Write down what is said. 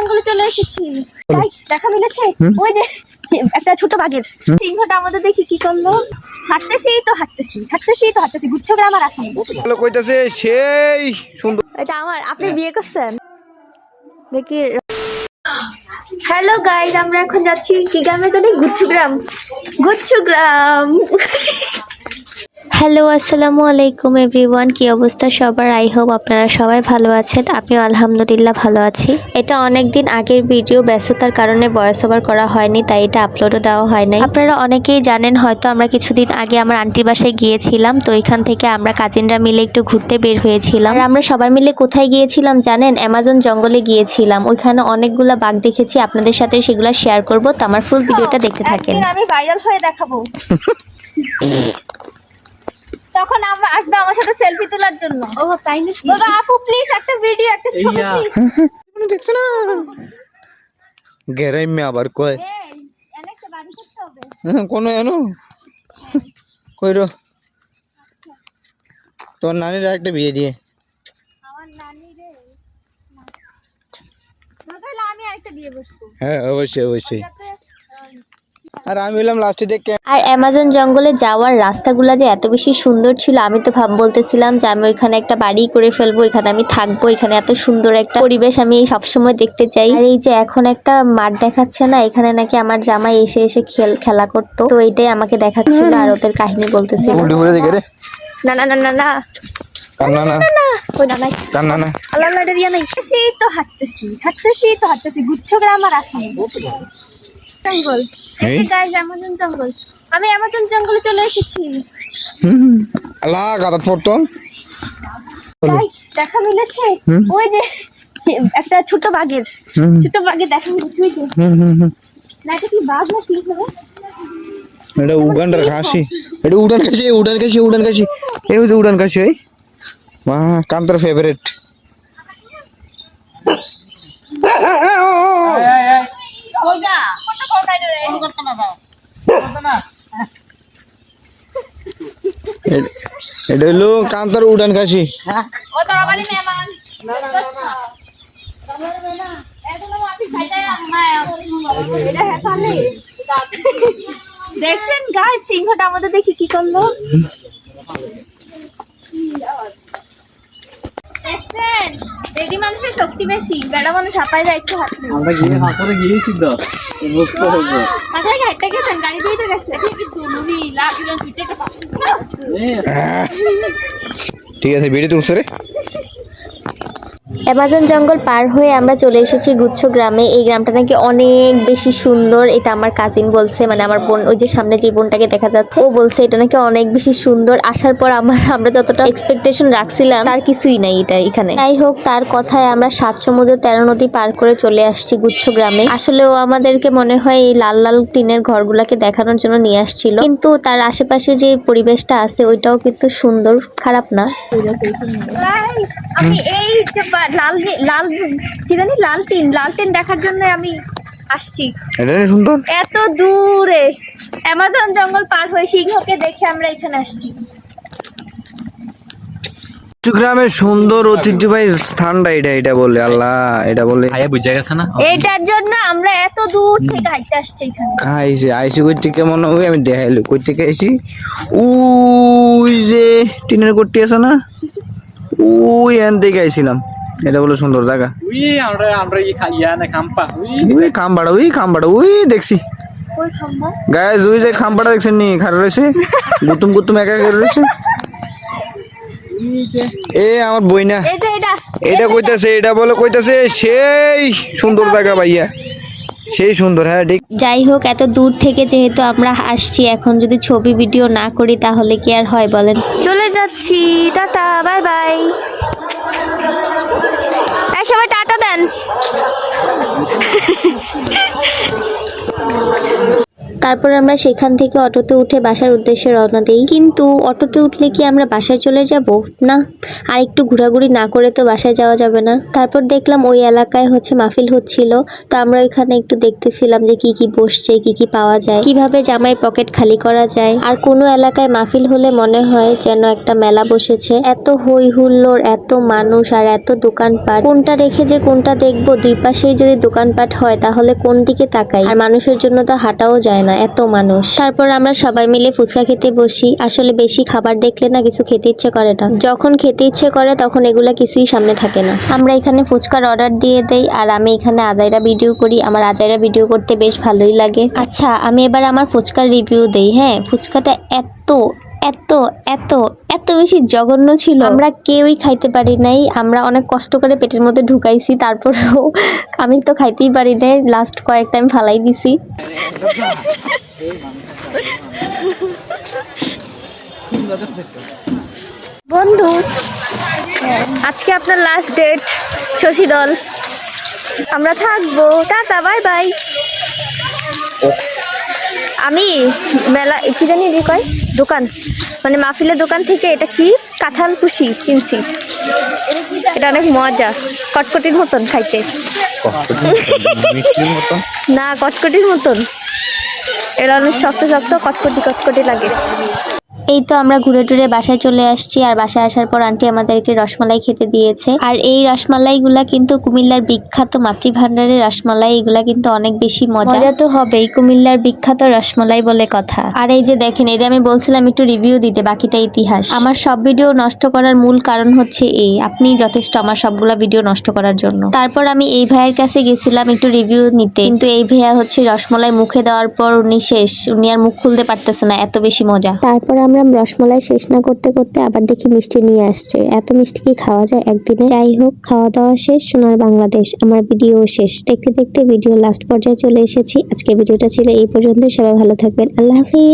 জঙ্গলে চলে এসেছি। গাইস দেখা মিলেছে ওই যে একটা ছোট বাঘের সিংহটা আমাদের দেখি কি করলো। হাঁটতেছি গুচ্ছগ্রাম আর আসেনি কইতাছে সেই সুন্দর। এটা আমার আপনি বিয়ে করছেন দেখি। হ্যালো গাইস, আমরা এখন যাচ্ছি কি গ্রামে জানি? গুচ্ছগ্রাম। হ্যালো, আসসালামু আলাইকুম এভরিওয়ান। কি অবস্থা সবার? আই হোপ আপনারা সবাই ভালো আছেন। আমিও আলহামদুলিল্লাহ ভালো আছি। এটা অনেকদিন আগের ভিডিও, ব্যস্ততার কারণে ভয়েস ওভার করা হয়নি, তাই এটা আপলোডও দেওয়া হয় নাই। আপনারা অনেকেই জানেন হয়তো, আমরা কিছুদিন আগে আমার আন্টির বাসায় গিয়েছিলাম। তো এখান থেকে আমরা কাজিনরা মিলে একটু ঘুরতে বের হয়েছিলাম। আর আমরা সবাই মিলে কোথায় গিয়েছিলাম জানেন? অ্যামাজন জঙ্গলে গিয়েছিলাম। ওইখানে অনেকগুলা বাঘ দেখেছি, আপনাদের সাথে সেগুলো শেয়ার করব। তো আমার ফুল ভিডিওটা দেখতে থাকেন। আমি ভাইরাল হয়ে দেখাবো। তখন আমরা আসবে আমার সাথে সেলফি তোলার জন্য। ও তাই নাকি? বাবা আপু প্লিজ একটা ভিডিও, একটা ছবি প্লিজ। দেখছ না গেরাই মে আবার কয় এই একটা বাড়ি করতে হবে। কোন এনো কইরো তোর নানির একটা বিয়ে দিয়ে। আমার নানি রে না তাহলে আমি আরেকটা বিয়ে বসবো। হ্যাঁ অবশ্যই। আর আমি হলাম লাস্টে দেখে। আর অ্যামাজন জঙ্গলে যাওয়ার রাস্তাগুলো যে এত বেশি সুন্দর ছিল, আমি তো বলতেছিলাম যে আমি ওইখানে একটা বাড়ি করে ফেলবো, এখানে আমি থাকবো। এখানে এত সুন্দর একটা পরিবেশ আমি সবসময় দেখতে চাই। আর এই যে এখন একটা মাঠ দেখাচ্ছে না, এখানে নাকি আমার জামাই এসে খেলা করতো, তো এইটাই আমাকে দেখাচ্ছিল আর ওদের কাহিনী বলতেছিল। উল্টি করে দেখে রে। না না না না না কান্না না ওই না নাই কান্না না আল্লাহ আল্লাহ রিয়া নাই। হাঁটতেছি গুচ্ছগ্রাম আর আসেনি জঙ্গল। এই যে গাইস অ্যামাজন জঙ্গল, আমি অ্যামাজন জঙ্গলে চলে এসেছি। আল্লাহ গাদাত পড়তো। গাইস দেখা মিলেছে ওই যে একটা ছোট বাঘের দেখা মিলেছে। ওই যে না, এটা কি বাঘ না সিংহ? এটা উগান্ডার খাসি। এটা উড়ান খাসি এই যে উড়ান খাসি। এই বাহ কান্তর ফেভারিট। এটা হলো কান্তর উড়ান খাসি। দেখছেন গাইস সিংহটা আমাদের দেখি কি করলো। দেখছেন বেডি মানুষের শক্তি বেশি, বেড়া মানুষ হাঁপায় যায় একটু হাঁটলে। আমরা গিয়ে হাঁটতে গিয়েছি তো মুক্ত হবো। মাথায় হাঁটতে গেছেন, গাড়ি দিয়ে তো গেছে। ঠিক আছে বেরিয়ে তুলছে রে। অ্যামাজন জঙ্গল পার হয়ে আমরা চলে এসেছি গুচ্ছগ্রামে। এই গ্রামটা নাকি অনেক বেশি সুন্দর, এটা আমার কাজিন বলছে, মানে আমার বোন, ওই যে সামনে যে বোনটাকে দেখা যাচ্ছে, ও বলছে এটা নাকি অনেক বেশি সুন্দর। আসার পর আমরা যতটা এক্সপেকটেশন রাখছিলাম তার কিছুই নাই এটা এখানে। যাই হোক, তার কথায় আমরা 7 সমুদ্র 13 নদী পার করে চলে আসছি গুচ্ছগ্রামে। আসলে ও আমাদেরকে মনে হয় এই লাল লাল টিনের ঘরগুলাকে দেখানোর জন্য নিয়ে আসছিল, কিন্তু তার আশেপাশে যে পরিবেশটা আছে ওইটাও কিন্তু সুন্দর, খারাপ না। আমি এই লাল টিন দেখার জন্য আমি আসছি। এটা সুন্দর, এত দূরে অ্যামাজন জঙ্গল পার হয়ে সিংহকে দেখে আমরা এখানে আসছি। চট্টগ্রামের সুন্দর ঐতিহ্যবাহী স্থানটা এটা বলে আল্লাহ, এটা বলে আয়া বুঝা গেছে না? এইটার জন্য আমরা এত দূর থেকে হাইটে আসছি এখানে। আইসি কই থেকে মনে হয় আমি দেখাইলো কই থেকে আইসি। ওই যে টিনের কোঠি আছে না, ওই এন থেকে আইছিলাম। এটা বলে সুন্দর জায়গা। আমরা ইয়া না খাম্পা খাম্বাড়া ওই দেখছি ওই খাম্বা গাইস, ওই যে খাম্বাড়া দেখছেন নি খাড়া রয়েছে, গুতুম একা করে রয়েছে। এ আমার বই না, এটা কইতাছে, এটা বলে কইতাছে সেই সুন্দর জায়গা ভাইয়া, সেই সুন্দর। হ্যাঁ ঠিক। যাই হোক, এত দূর থেকে যেহেতু আমরা আসছি, এখন যদি ছবি ভিডিও না করি তাহলে কি আর হয় বলেন? চলে যাচ্ছি, টাটা বাই বাই। এই সবাই টাটা দেন। তারপর আমরা সেখান থেকে অটোতে উঠে বাসার উদ্দেশ্যে রওনা দিই। কিন্তু অটোতে উঠলে কি আমরা বাসায় চলে যাব? না, আর একটু ঘোরাঘুরি না করে তো বাসায় যাওয়া যাবে না। তারপর দেখলাম ওই এলাকায় মাহফিল হচ্ছিল, তো আমরা ওইখানে একটু দেখতেছিলাম যে কি কি বসছে, কি কি পাওয়া যায়, কিভাবে জামাইয়ের পকেট খালি করা যায়। আর কোনো এলাকায় মাহফিল হলে মনে হয় যেন একটা মেলা বসেছে, এত হই হুল্লোড়, এত মানুষ আর এত দোকানপাট। কোনটা রেখে যে কোনটা দেখবো, দুই পাশেই যদি দোকানপাট হয় তাহলে কোন দিকে তাকাই? আর মানুষের জন্য তো হাঁটাও যায় না, এত মানুষ। তারপর আমরা সবাই মিলে ফুচকা খেতে বসি। আসলে বেশি খাবার দেখলে না কিছু খেতে ইচ্ছে করে না, যখন খেতে ইচ্ছে করে তখন এগুলা কিছুই সামনে থাকে না। আমরা এখানে ফুচকার অর্ডার দিয়ে দেই আর আমি এখানে আজাইরা ভিডিও করি। আমার আজাইরা ভিডিও করতে বেশ ভালোই লাগে। আচ্ছা, আমি এবার আমার ফুচকার রিভিউ দেই। হ্যাঁ, ফুচকাটা এত এত এত এত বেশি জঘন্য ছিল, আমরা কেউই খাইতে পারি নাই। আমরা অনেক কষ্ট করে পেটের মধ্যে ঢুকাইছি, তারপরেও আমি তো খাইতেই পারি নাই। লাস্ট কয়েকটা আমি ফালাই দিছি। বন্ধু, আজকে আপনার লাস্ট ডেট শশীদল। আমরা থাকবো, টাটা, বাই বাই। আমি মেলা কি জানি কয় দোকান, মানে মাহফিলের দোকান থেকে এটা কি কাঁঠাল কুশি কিনছি। এটা অনেক মজা, কটকটির মতন খাইতে। না, কটকটির মতন। এটা অনেক শক্ত শক্ত, কটকটি কটকটি লাগে। এই তো আমরা ঘুরে টুরে বাসায় চলে আসছি। আর বাসায় আসার পর আন্টি আমাদেরকে রসমালাই খেতে দিয়েছে। আর এই রসমালাইগুলা কিন্তু কুমিল্লার বিখ্যাত মাতৃভান্ডারের রসমালাই। এগুলা কিন্তু অনেক বেশি মজা তো হবেই, কুমিল্লার বিখ্যাত রসমালাই বলে কথা। আর এই যে দেখেন, এটা আমি বলছিলাম একটু রিভিউ দিতে, বাকিটা ইতিহাস। আমার সব ভিডিও নষ্ট করার মূল কারণ হচ্ছে এই, আপনি যথেষ্ট আমার সবগুলা ভিডিও নষ্ট করার জন্য। তারপর আমি এই ভাইয়ের কাছে গেছিলাম একটু রিভিউ নিতে, কিন্তু এই ভাইয়া রসমালাই মুখে দেওয়ার পর উনি শেষ, উনি আর মুখ খুলতে পারতেছে না, এত বেশি মজা। তারপর আমরা রসমালাই শেষ না করতে করতে আবার দেখি মিষ্টি নিয়ে আসছে। এত মিষ্টি কি খাওয়া যায় একদিনে? যাই হোক, খাওয়া দাওয়া শেষ, সোনার বাংলাদেশ। আমার ভিডিও শেষ। দেখতে দেখতে ভিডিও লাস্ট পর্যায়ে চলে এসেছি। আজকে ভিডিওটা ছিল এই পর্যন্ত। সবাই ভালো থাকবেন, আল্লাহ হাফিজ।